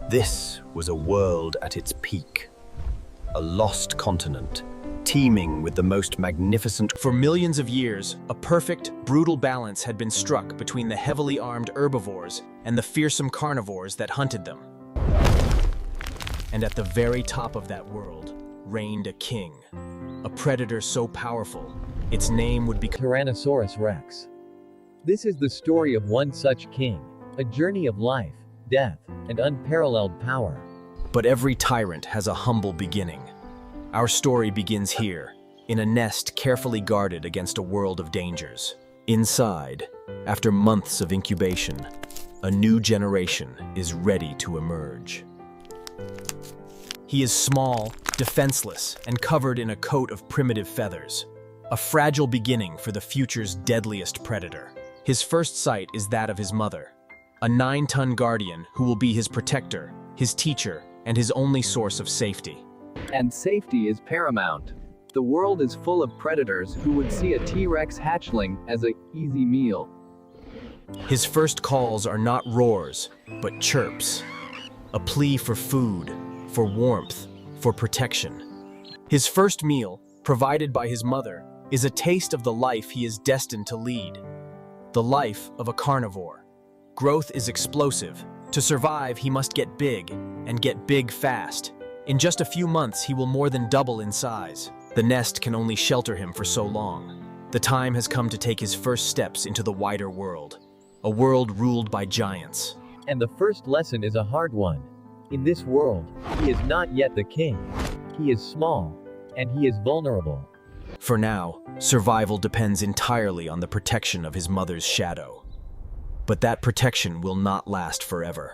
This was a world at its peak, a lost continent, teeming with the most magnificent. For millions of years, a perfect, brutal balance had been struck between the heavily armed herbivores and the fearsome carnivores that hunted them. And at the very top of that world reigned a king, a predator so powerful, its name would be Tyrannosaurus Rex. This is the story of one such king, a journey of life, death, and unparalleled power. But every tyrant has a humble beginning. Our story begins here, in a nest carefully guarded against a world of dangers. Inside, after months of incubation, a new generation is ready to emerge. He is small, defenseless, and covered in a coat of primitive feathers. A fragile beginning for the future's deadliest predator. His first sight is that of his mother, a 9-ton guardian who will be his protector, his teacher, and his only source of safety. And safety is paramount. The world is full of predators who would see a T-Rex hatchling as an easy meal. His first calls are not roars, but chirps. A plea for food, for warmth, for protection. His first meal, provided by his mother, is a taste of the life he is destined to lead. The life of a carnivore. Growth is explosive. To survive, he must get big, and get big fast. In just a few months, he will more than double in size. The nest can only shelter him for so long. The time has come to take his first steps into the wider world. A world ruled by giants. And the first lesson is a hard one. In this world, he is not yet the king. He is small, and he is vulnerable. For now, survival depends entirely on the protection of his mother's shadow. But that protection will not last forever.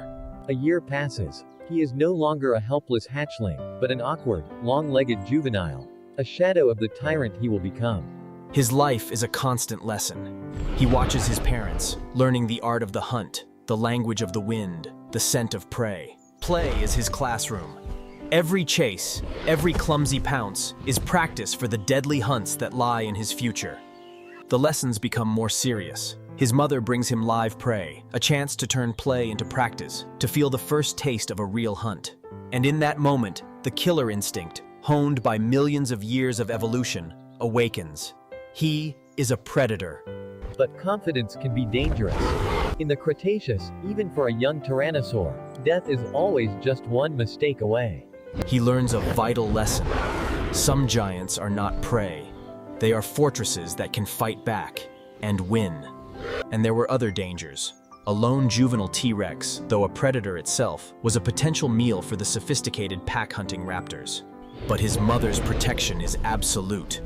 A year passes. He is no longer a helpless hatchling, but an awkward, long-legged juvenile. A shadow of the tyrant he will become. His life is a constant lesson. He watches his parents, learning the art of the hunt, the language of the wind, the scent of prey. Play is his classroom. Every chase, every clumsy pounce, is practice for the deadly hunts that lie in his future. The lessons become more serious. His mother brings him live prey, a chance to turn play into practice, to feel the first taste of a real hunt. And in that moment, the killer instinct, honed by millions of years of evolution, awakens. He is a predator. But confidence can be dangerous. In the Cretaceous, even for a young tyrannosaur, death is always just one mistake away. He learns a vital lesson. Some giants are not prey. They are fortresses that can fight back and win. And there were other dangers. A lone juvenile T-Rex, though a predator itself, was a potential meal for the sophisticated pack-hunting raptors. But his mother's protection is absolute.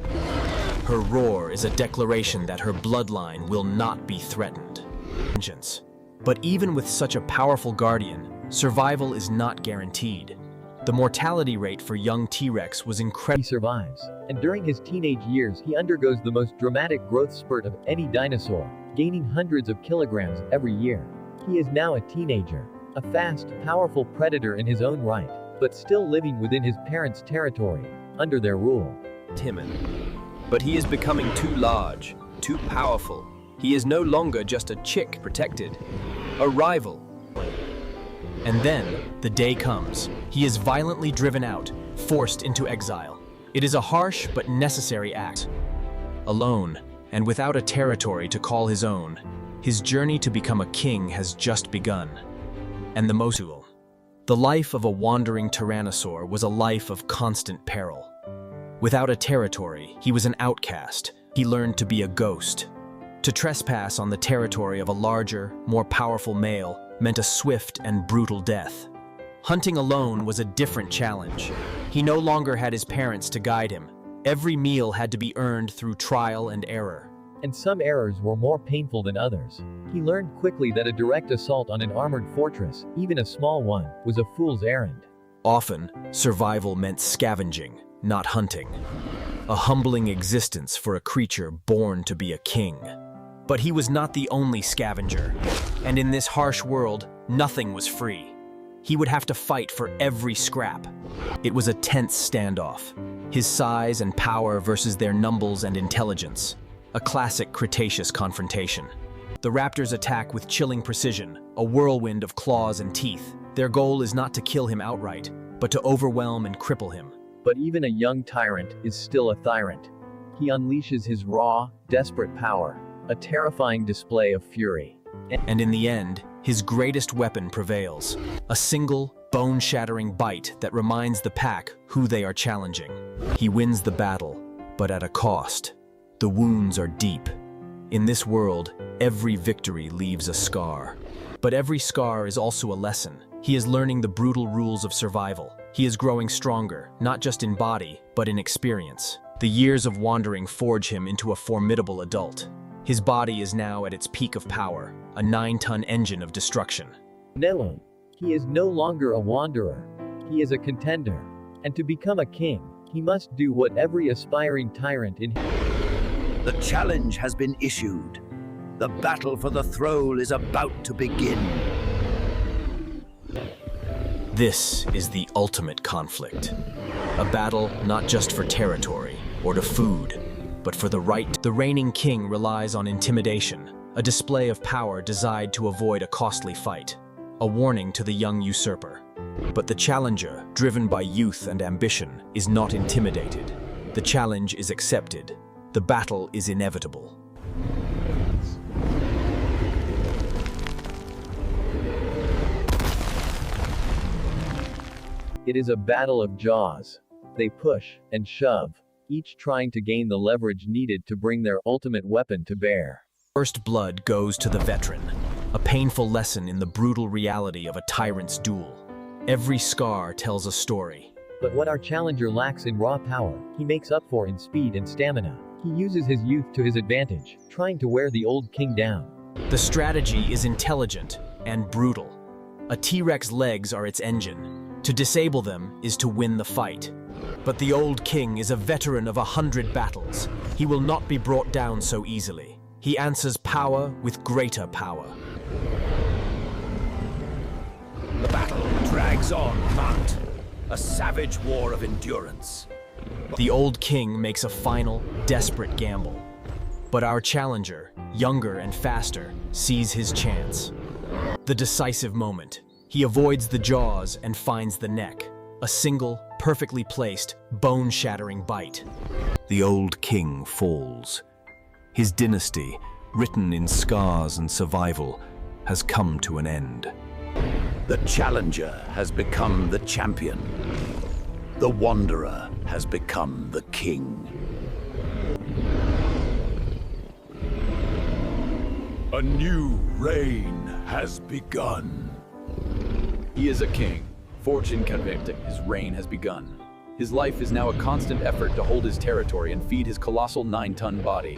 Her roar is a declaration that her bloodline will not be threatened. Vengeance. But even with such a powerful guardian, survival is not guaranteed. The mortality rate for young T-Rex was incredible. He survives, and during his teenage years he undergoes the most dramatic growth spurt of any dinosaur, gaining hundreds of kilograms every year. He is now a teenager, a fast, powerful predator in his own right, but still living within his parents' territory, under their rule. Timid. But he is becoming too large, too powerful. He is no longer just a chick protected, a rival. And then, the day comes. He is violently driven out, forced into exile. It is a harsh but necessary act. Alone, and without a territory to call his own, his journey to become a king has just begun. And the most cruel. The life of a wandering tyrannosaur was a life of constant peril. Without a territory, he was an outcast. He learned to be a ghost. To trespass on the territory of a larger, more powerful male meant a swift and brutal death. Hunting alone was a different challenge. He no longer had his parents to guide him. Every meal had to be earned through trial and error. And some errors were more painful than others. He learned quickly that a direct assault on an armored fortress, even a small one, was a fool's errand. Often, survival meant scavenging, not hunting. A humbling existence for a creature born to be a king. But he was not the only scavenger. And in this harsh world, nothing was free. He would have to fight for every scrap. It was a tense standoff. His size and power versus their numbers and intelligence. A classic Cretaceous confrontation. The raptors attack with chilling precision, a whirlwind of claws and teeth. Their goal is not to kill him outright, but to overwhelm and cripple him. But even a young tyrant is still a tyrant. He unleashes his raw, desperate power, a terrifying display of fury. And in the end, his greatest weapon prevails, a single, bone-shattering bite that reminds the pack who they are challenging. He wins the battle, but at a cost. The wounds are deep. In this world, every victory leaves a scar. But every scar is also a lesson. He is learning the brutal rules of survival. He is growing stronger, not just in body, but in experience. The years of wandering forge him into a formidable adult. His body is now at its peak of power, a 9-ton engine of destruction. No, he is no longer a wanderer. He is a contender. And to become a king, he must do what every aspiring tyrant in... The challenge has been issued. The battle for the throne is about to begin. This is the ultimate conflict. A battle not just for territory or to food, but for the right. The reigning king relies on intimidation, a display of power designed to avoid a costly fight, a warning to the young usurper. But the challenger, driven by youth and ambition, is not intimidated. The challenge is accepted. The battle is inevitable. It is a battle of jaws. They push and shove, each trying to gain the leverage needed to bring their ultimate weapon to bear. First blood goes to the veteran, a painful lesson in the brutal reality of a tyrant's duel. Every scar tells a story. But what our challenger lacks in raw power, he makes up for in speed and stamina. He uses his youth to his advantage, trying to wear the old king down. The strategy is intelligent and brutal. A T-Rex legs are its engine. To disable them is to win the fight. But the old king is a veteran of 100 battles. He will not be brought down so easily. He answers power with greater power. The battle drags on, Mount. A savage war of endurance. The old king makes a final, desperate gamble. But our challenger, younger and faster, sees his chance. The decisive moment. He avoids the jaws and finds the neck. A single, perfectly placed, bone-shattering bite. The old king falls. His dynasty, written in scars and survival, has come to an end. The challenger has become the champion. The wanderer has become the king. A new reign has begun. He is a king. Fortune convict him. His reign has begun. His life is now a constant effort to hold his territory and feed his colossal 9-ton body.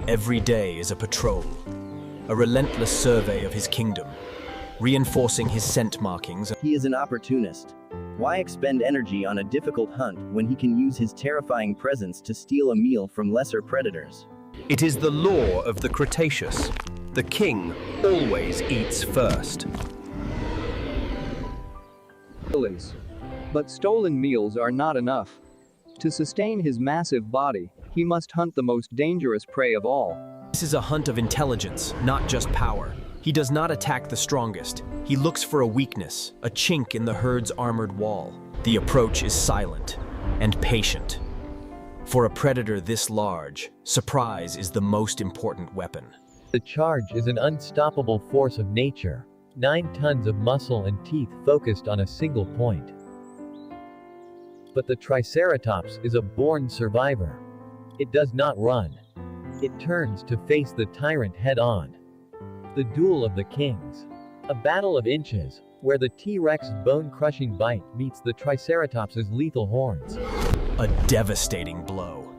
Every day is a patrol, a relentless survey of his kingdom, reinforcing his scent markings. He is an opportunist. Why expend energy on a difficult hunt when he can use his terrifying presence to steal a meal from lesser predators? It is the law of the Cretaceous. The king always eats first. But stolen meals are not enough. To sustain his massive body, he must hunt the most dangerous prey of all. This is a hunt of intelligence, not just power. He does not attack the strongest. He looks for a weakness, a chink in the herd's armored wall. The approach is silent and patient. For a predator this large, surprise is the most important weapon. The charge is an unstoppable force of nature. 9 tons of muscle and teeth focused on a single point. But the Triceratops is a born survivor. It does not run. It turns to face the tyrant head-on. The Duel of the Kings. A battle of inches, where the T-Rex's bone-crushing bite meets the Triceratops's lethal horns. A devastating blow.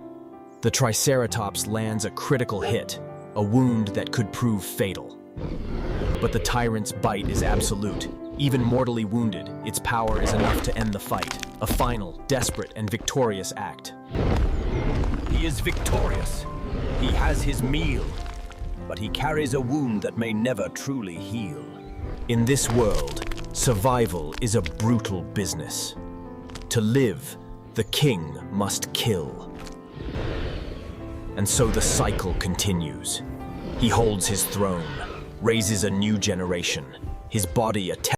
The Triceratops lands a critical hit, a wound that could prove fatal. But the tyrant's bite is absolute. Even mortally wounded, its power is enough to end the fight. A final, desperate, and victorious act. He is victorious. He has his meal. But he carries a wound that may never truly heal. In this world, survival is a brutal business. To live, the king must kill. And so the cycle continues. He holds his throne, raises a new generation, his body a